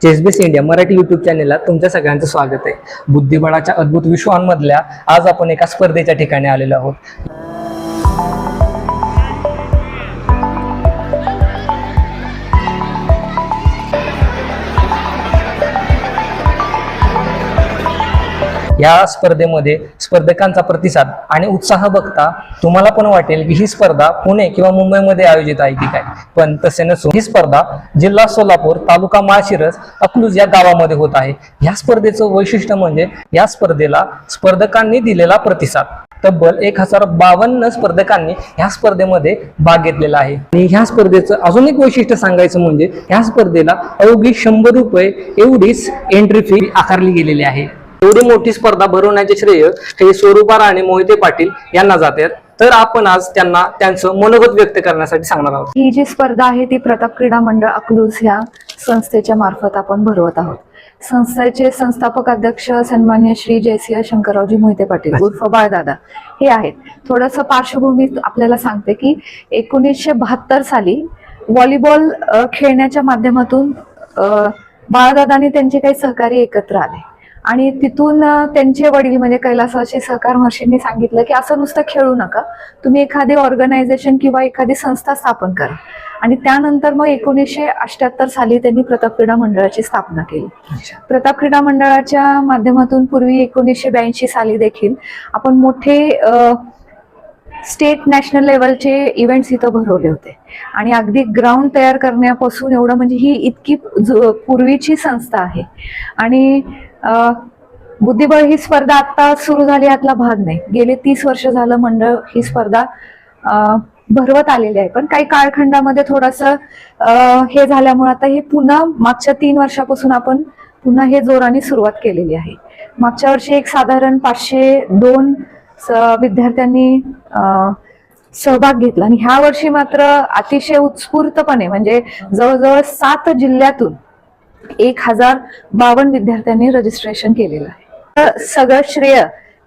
ChessBase India Marathi YouTube चॅनेलला तुमच्या सगळ्यांचं स्वागत आहे. बुद्धिबळाच्या अद्भुत विश्वांमधल्या आज आपण एका स्पर्धेच्या ठिकाणी आलेलो आहोत. या स्पर्धेमध्ये स्पर्धकांचा प्रतिसाद आणि उत्साह बघता तुम्हाला पण वाटेल की ही स्पर्धा पुणे किंवा मुंबईमध्ये आयोजित आहे की काय, पण तसे नसून ही स्पर्धा जिल्हा सोलापूर, तालुका माळशिरस, अकलूज या गावामध्ये होत आहे. या स्पर्धेचं वैशिष्ट्य म्हणजे या स्पर्धेला स्पर्धकांनी दिलेला प्रतिसाद. तब्बल 1052 स्पर्धकांनी ह्या स्पर्धेमध्ये भाग घेतलेला आहे. आणि ह्या स्पर्धेचं अजून एक वैशिष्ट्य सांगायचं म्हणजे ह्या स्पर्धेला अवघी 100 रुपये एवढीच एंट्री फी आकारली गेलेली आहे. एवढी मोठी स्पर्धा भरवण्याचे श्रेय हे स्वरूपा राणे मोहिते पाटील यांना जाते. तर आपण आज त्यांना त्यांचं मनोगत व्यक्त करण्यासाठी सांगणार आहोत. ही जी स्पर्धा आहे ती प्रताप क्रीडा मंडळ अकलूज ह्या संस्थेच्या मार्फत आपण भरवत आहोत. संस्थेचे संस्थापक अध्यक्ष सन्मान्य श्री जयसिंह शंकररावजी मोहिते पाटील उर्फ बाळदादा हे आहेत. थोडंसं पार्श्वभूमी आपल्याला सांगते की 1972 साली व्हॉलीबॉल खेळण्याच्या माध्यमातून बाळदादांनी त्यांचे काही सहकारी एकत्र आले आणि तिथून त्यांचे वडील म्हणजे कैलासाचे सहकार महर्षींनी सांगितलं की असं नुसतं खेळू नका, तुम्ही एखादी ऑर्गनायझेशन किंवा एखादी संस्था स्थापन करा. आणि त्यानंतर मग 1978 साली त्यांनी प्रताप क्रीडा मंडळाची स्थापना केली. प्रताप क्रीडा मंडळाच्या माध्यमातून पूर्वी 1982 साली देखील आपण मोठे स्टेट नॅशनल लेवलचे इव्हेंट्स इथं भरवले होते. आणि अगदी ग्राउंड तयार करण्यापासून एवढं म्हणजे ही इतकी पूर्वीची संस्था आहे. आणि बुद्धिबळ ही स्पर्धा आता सुरू झाली यातला भाग नाही. गेले 30 वर्ष झालं मंडळ ही स्पर्धा भरवत आलेली आहे. पण काही काळखंडामध्ये थोडंसं हे झाल्यामुळे आता हे पुन्हा मागच्या 3 वर्षापासून आपण पुन्हा हे जोराने सुरुवात केलेली आहे. मागच्या वर्षी एक साधारण 502 विद्यार्थ्यांनी सहभाग घेतला आणि ह्या वर्षी मात्र अतिशय उत्स्फूर्तपणे म्हणजे जवळजवळ 7 जिल्ह्यातून 1052 विद्यार्थ्यांनी रजिस्ट्रेशन केलेलं आहे. सगळं श्रेय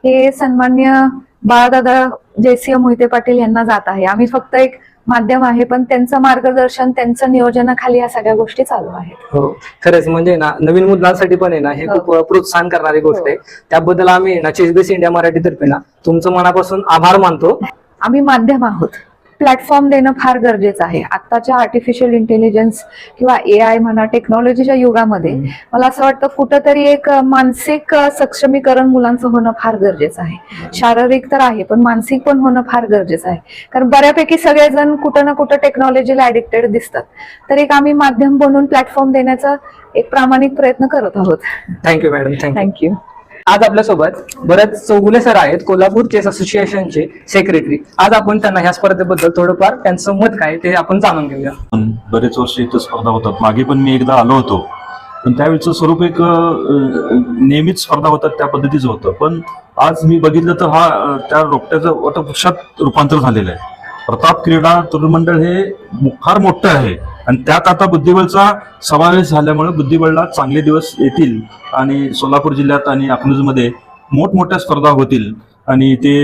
हे सन्मान्य बाळदादा जयसिंह मोहिते पाटील यांना जात आहे. आम्ही फक्त एक माध्यम आहे, पण त्यांचं मार्गदर्शन, त्यांचं नियोजनाखाली या सगळ्या गोष्टी चालू आहेत. हो, खरंच म्हणजे ना नवीन मुलांसाठी पण आहे ना हे खूप प्रोत्साहन करणारी गोष्ट आहे. त्याबद्दल आम्ही ना चेसबेस इंडिया मराठी तर्फे ना तुमचं मनापासून आभार मानतो. आम्ही माध्यम आहोत, प्लॅटफॉर्म देणं फार गरजेचं आहे. आत्ताच्या आर्टिफिशियल इंटेलिजन्स किंवा AI म्हणा टेक्नॉलॉजीच्या युगामध्ये मला असं वाटतं कुठंतरी एक मानसिक सक्षमीकरण मुलांचं होणं फार गरजेचं आहे. शारीरिक तर आहे पण मानसिक पण होणं फार गरजेचं आहे. कारण बऱ्यापैकी सगळेजण कुठं ना कुठं टेक्नॉलॉजीला ऍडिक्टेड दिसतात. तर एक आम्ही माध्यम बनून प्लॅटफॉर्म देण्याचा एक प्रामाणिक प्रयत्न करत आहोत. Thank you madam. थँक्यू. आज आपल्यासोबत बरेच चौगुले सर आहेत, कोल्हापूर चेस असोसिएशनचे सेक्रेटरी. आज आपण त्यांना ह्या स्पर्धेबद्दल थोडंफार त्यांचं मत काय ते आपण जाणून घेऊया. बरेच वर्ष इथं स्पर्धा होतात. मागे पण मी एकदा आलो होतो, पण त्यावेळेचं स्वरूप एक नियमित स्पर्धा होतात त्या पद्धतीचं होतं. पण आज मी बघितलं तर हा त्या रोपट्याचं वटवृक्षात रूपांतर झालेलं आहे. प्रताप क्रीडा तरुण मंडळ हे फार मोठं आहे आणि त्यात आता बुद्धिबळचा समावेश झाल्यामुळे बुद्धिबळला चांगले दिवस येतील आणि सोलापूर जिल्ह्यात आणि अकलूजमध्ये मोठमोठ्या स्पर्धा होतील. आणि ते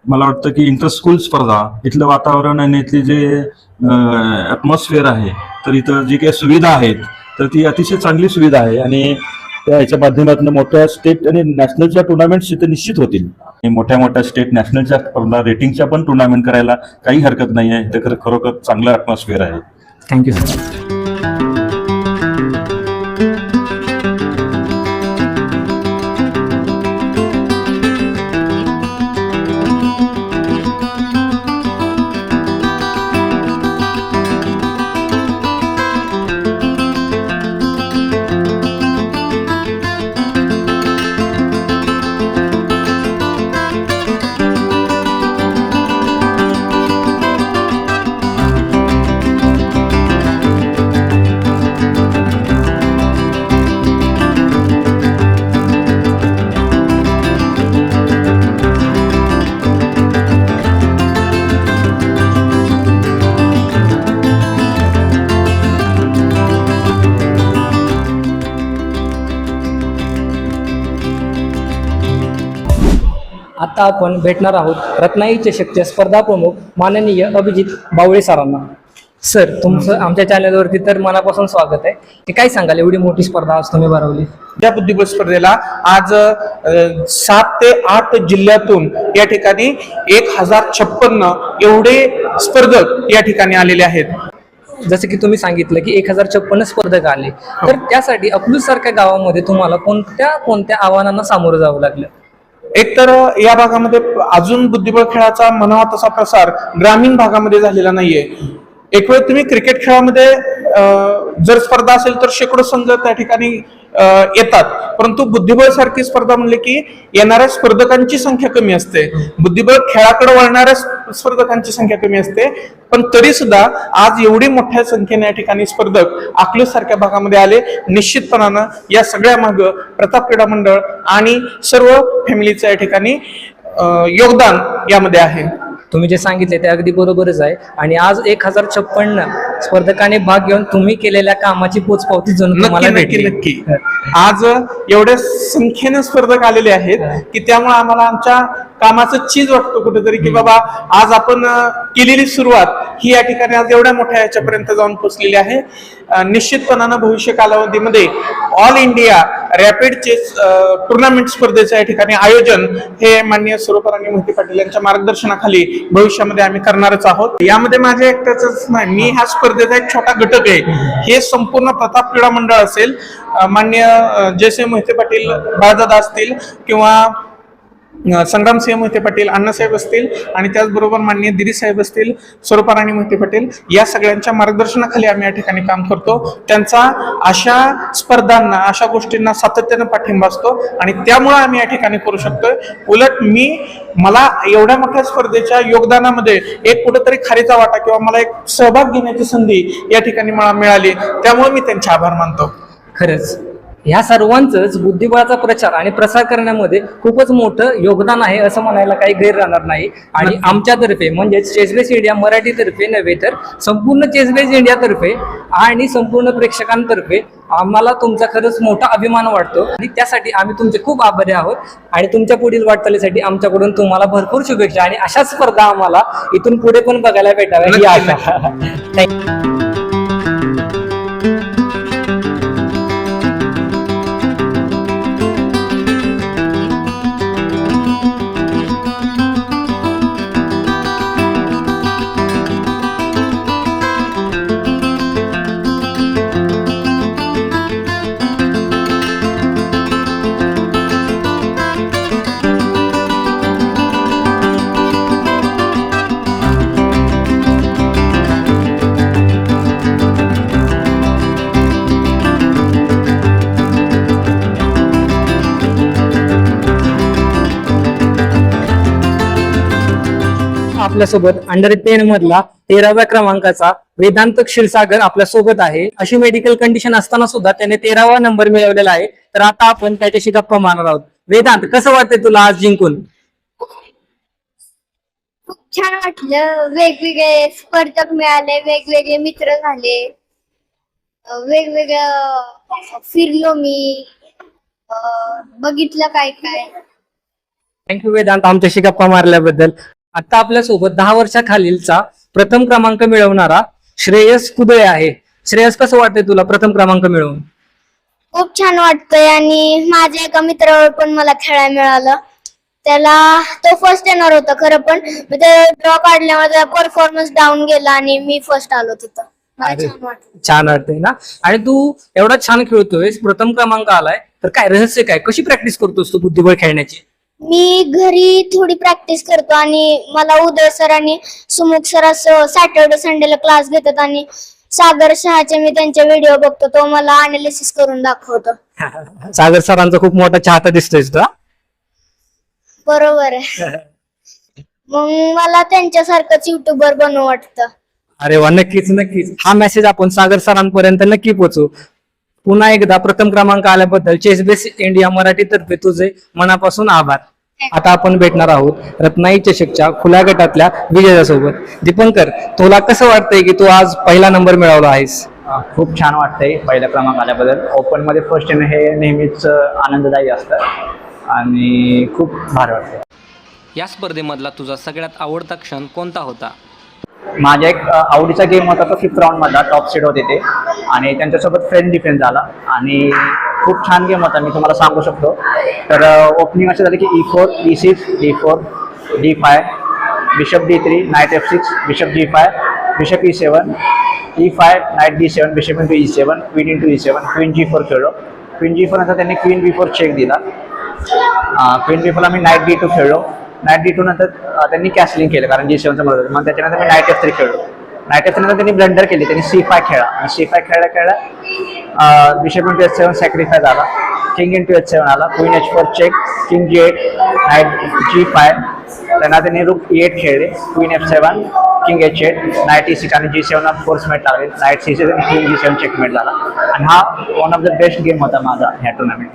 मला वाटतं की इंटर स्कूल स्पर्धा, इथलं वातावरण आणि इथली जे ॲटमॉस्फिअर आहे, तर इथं जी काही सुविधा आहेत तर ती अतिशय चांगली सुविधा आहे. आणि त्या ह्याच्या माध्यमातून मोठ्या स्टेट आणि नॅशनलच्या टुर्नामेंट्स इथे निश्चित होतील. मोठ्या स्टेट नॅशनलच्या स्पर्धा रेटिंगच्या पण टुर्नामेंट करायला काही हरकत नाही आहे. इथं खरोखर चांगलं ॲटमॉस्फिअर आहे. Thank you sir. आता आपण भेटणार आहोत रत्नाई चषकचे स्पर्धा प्रमुख माननीय अभिजित बावळे सरांना. सर तुमचं आमच्या चॅनलवरती तर मनापासून स्वागत आहे. ते काय सांगाल, एवढी मोठी स्पर्धा आज तुम्ही भरवली? त्या बुद्धिबळ स्पर्धेला आज 7 ते 8 जिल्ह्यातून या ठिकाणी 1056 एवढे स्पर्धक या ठिकाणी आलेले आहेत. जसं की तुम्ही सांगितलं की 1056 स्पर्धक आले, तर त्यासाठी अकलूज सारख्या गावामध्ये तुम्हाला कोणत्या कोणत्या आव्हानांना सामोरं जावं लागलं? एकतर या भागामध्ये अजून बुद्धिबळ खेळाचा म्हणावा तसा प्रसार ग्रामीण भागामध्ये झालेला नाहीये. एक वेळ तुम्ही क्रिकेट खेळामध्ये जर स्पर्धा असेल तर शेकडो संघ त्या ठिकाणी येतात, परंतु बुद्धिबळ सारखी स्पर्धा म्हणले की येणाऱ्या स्पर्धकांची संख्या कमी असते, बुद्धिबळ खेळाकडे वळणाऱ्या स्पर्धकांची संख्या कमी असते. पण तरी सुद्धा आज एवढी मोठ्या संख्येने या ठिकाणी स्पर्धक अकलूज सारख्या भागामध्ये आले. निश्चितपणानं या सगळ्या माग प्रताप क्रीडा मंडळ आणि सर्व फॅमिलीचं या ठिकाणी योगदान यामध्ये आहे. तुम्ही जे सांगितले ते अगदी बरोबरच आहे. आणि आज 1056 स्पर्धकांनी भाग घेऊन तुम्ही केलेल्या कामाची पोचपावती जणू तुम्हाला नक्की भेटली. नक्की आज एवढ्या संख्येने स्पर्धक आलेले आहेत की त्यामुळे आम्हाला आमच्या कामाचं चीज वाटतो कुठेतरी की बाबा आज आपण केलेली सुरुवात ही या ठिकाणी आज एवढ्या मोठ्या याच्यापर्यंत जाऊन पोहोचलेली आहे. निश्चितपणानं भविष्य कालावधीमध्ये all India rapid chess tournament स्पर्धेचं या ठिकाणी आयोजन हे माननीय स्वरूपराणी मोहिते पाटील यांच्या मार्गदर्शनाखाली भविष्यामध्ये आम्ही करणारच आहोत. यामध्ये माझ्या एकट्याच नाही, मी ह्या स्पर्धेचा एक छोटा घटक आहे. हे संपूर्ण प्रताप क्रीडा मंडळ असेल, माननीय जयसिंह मोहिते पाटील बाळदादा असतील किंवा संग्रामसिंह मोहिते पाटील अण्णासाहेब असतील आणि त्याचबरोबर माननीय दिदी साहेब असतील, स्वरूपराणी मोहिते पाटील, या सगळ्यांच्या मार्गदर्शनाखाली आम्ही या ठिकाणी काम करतो. त्यांचा अशा स्पर्धांना अशा गोष्टींना सातत्यानं पाठिंबा असतो आणि त्यामुळे आम्ही या ठिकाणी करू शकतोय. उलट मला एवढ्या मोठ्या स्पर्धेच्या योगदानामध्ये एक कुठेतरी खारीचा वाटा किंवा मला एक सहभाग घेण्याची संधी या ठिकाणी मला मिळाली, त्यामुळे मी त्यांचे आभार मानतो. खरंच ह्या सर्वांचंच बुद्धिबळाचा प्रचार आणि प्रसार करण्यामध्ये खूपच मोठं योगदान आहे असं म्हणायला काही गैर राहणार नाही. आणि आमच्यातर्फे म्हणजेच चेसबेस इंडिया मराठीतर्फे नव्हे तर संपूर्ण चेसबेस इंडियातर्फे आणि संपूर्ण प्रेक्षकांतर्फे आम्हाला तुमचा खरंच मोठा अभिमान वाटतो आणि त्यासाठी आम्ही तुमचे खूप आभारी आहोत. आणि तुमच्या पुढील वाटचालीसाठी आमच्याकडून तुम्हाला भरपूर शुभेच्छा आणि अशाच स्पर्धा आम्हाला इथून पुढे पण बघायला भेटाव्या ही आशा. Thank you. आपल्यासोबत अंडर 10 मधला 13व्या क्रमांकाचा वेदांत क्षीरसागर आपल्या सोबत आहे. अशी मेडिकल कंडिशन असताना सुद्धा त्याने 13वा नंबर मिळवलेला आहे. तर आता आपण त्याच्याशी गप्पा मारणार आहोत. वेदांत, कसं वाटतंय तुला आज जिंकून? खूप छान वाटलं. वेगवेगळे स्पर्धक मिळाले, वेगवेगळे मित्र झाले, वेगवेगळं फिरलो मी, बघितलं काय काय. थँक्यू वेदांत आमच्याशी गप्पा मारल्याबद्दल. आता आपल्यासोबत 10 वर्षाखालीलचा प्रथम क्रमांक मिळवणारा श्रेयस कुदळे आहे. श्रेयस, कसं वाटतंय तुला प्रथम क्रमांक मिळवून? खूप छान वाटतंय आणि माझ्या एका मित्रावर पण मला खेळायला मिळालं. तो फर्स्ट येणार होता खरं, पण ड्रॉ काढल्यामुळे त्याचा परफॉर्मन्स डाऊन गेला आणि मी फर्स्ट आलो तिथं. मला छान वाटलं. छान वाटतंय ना? आणि तू एवढा छान खेळतोय, प्रथम क्रमांक आलाय, तर काय रहस्य काय, कशी प्रॅक्टिस करतोस तू बुद्धिबळ खेळण्याची? मी घरी थोडी प्रॅक्टिस करतो आणि मला उदय सर आणि सुमुख सर असं सॅटर्डे संडेला क्लास घेतात आणि सागर शहाचे मी त्यांचे व्हिडिओ बघतो, तो मला अनालिसिस करून दाखवतो. सागर सरांचा खूप मोठा चाहता दिसतोय तुला. बरोबर आहे. मग मला त्यांच्यासारखंच युट्यूबर बनवू वाटतं. अरे वा, नक्कीच नक्कीच. हा मेसेज आपण सागर सरांपर्यंत नक्की पोहोचू. पुन्हा एकदा प्रथम क्रमांक आल्याबद्दल चेसबेस इंडिया मराठीतर्फे तुझे मनापासून आभार. आता आपण भेटणार आहोत रत्नाई चषकच्या खुल्या गटातल्या विजयासोबत. दीपंकर, तुला कसं वाटतंय की तू आज पहिला नंबर मिळवला आहेस? खूप छान वाटतंय पहिला क्रमांक आल्याबद्दल. ओपन मध्ये फर्स्ट येणं हे नेहमीच आनंददायी असतं आणि खूप भारी वाटतं. या स्पर्धेमधला तुझा सगळ्यात आवडता क्षण कोणता होता? माझा एक आवडीचा गेम होता तो 5th राऊंड मधला, टॉप सीड होते ते, आणि त्यांच्यासोबत फ्रेंच डिफेन्स झाला आणि खूप छान गेम होता, मी तुम्हाला सांगू शकतो. तर ओपनिंग असं झालं की E4, E6, D4, D5, bishop D3, night F6, bishop G5, bishop E7, E5, night D7, bishop into E7, queen into E7, queen G4 खेळलो. क्वीन G4 नंतर त्यांनी क्वीन B4 चेक दिला. क्वीन B4 मी night D2 खेळलो. Night D2 नंतर त्यांनी कॅसलिंग केलं कारण G7चं मदत. मग त्याच्यानंतर मी नाईट F3 खेळलो. नाईट F3 नंतर त्यांनी ब्लंडर केली, त्यांनी C5 खेळला आणि C5 खेळला बिशप इंटू H7 सॅक्रिफाय झाला, किंग इंटू H7 आला, queen H4 check, king G8, night G5, त्यांना त्यांनी रूक E8 खेळले, queen F7, king H8, night E6 आणि G7 फोर्स मेट लागले, नाईट C6 आणि क्वीन G7 चेकमेट झाला. आणि हा one of the best game होता माझा ह्या टुर्नामेंट.